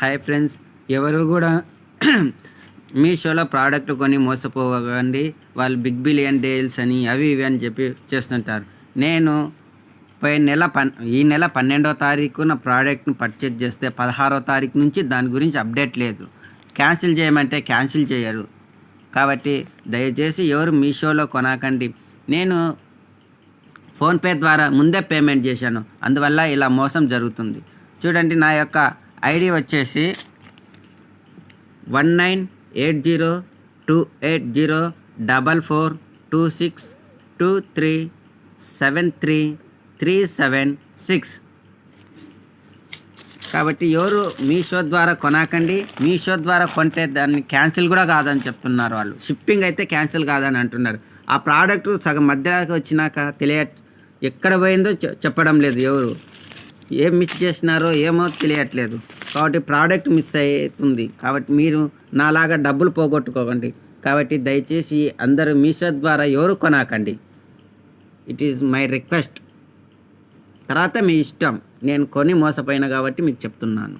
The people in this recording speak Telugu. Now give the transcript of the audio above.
హాయ్ ఫ్రెండ్స్, ఎవరు కూడా మీషోలో ప్రోడక్ట్ కొని మోసపోకండి. వాళ్ళు బిగ్ బిలియన్ డీల్స్ అని అవి ఇవి అని చెప్పి చేస్తుంటారు. నేను ఈ నెల 12వ తారీఖున ప్రోడక్ట్ని పర్చేజ్ చేస్తే 16వ తారీఖు నుంచి దాని గురించి అప్డేట్ లేదు. క్యాన్సిల్ చేయమంటే క్యాన్సిల్ చేయరు. కాబట్టి దయచేసి ఎవరు మీషోలో కొనకండి. నేను ఫోన్పే ద్వారా ముందే పేమెంట్ చేశాను, అందువల్ల ఇలా మోసం జరుగుతుంది. చూడండి, నా యొక్క ఐడి వచ్చేసి 1980280426237336. కాబట్టి ఎవరు మీషో ద్వారా కొనకండి. మీషో ద్వారా కొంటే దాన్ని క్యాన్సిల్ కూడా కాదని చెప్తున్నారు వాళ్ళు. షిప్పింగ్ అయితే క్యాన్సిల్ కాదని అంటున్నారు. ఆ ప్రోడక్ట్ సగం మధ్యలోకి వచ్చినాక ఎక్కడ పోయిందో చెప్పడం లేదు. ఎవరు ఏం మిస్ చేసినారో ఏమో తెలియట్లేదు. కాబట్టి ప్రోడక్ట్ మిస్ అవుతుంది. కాబట్టి మీరు నాలాగా డబ్బులు పోగొట్టుకోకండి. కాబట్టి దయచేసి అందరూ మీషో ద్వారా ఎవరు కొనకండి. It is my request. తర్వాత మీ ఇష్టం. నేను కొని మోసపోయినా కాబట్టి మీకు చెప్తున్నాను.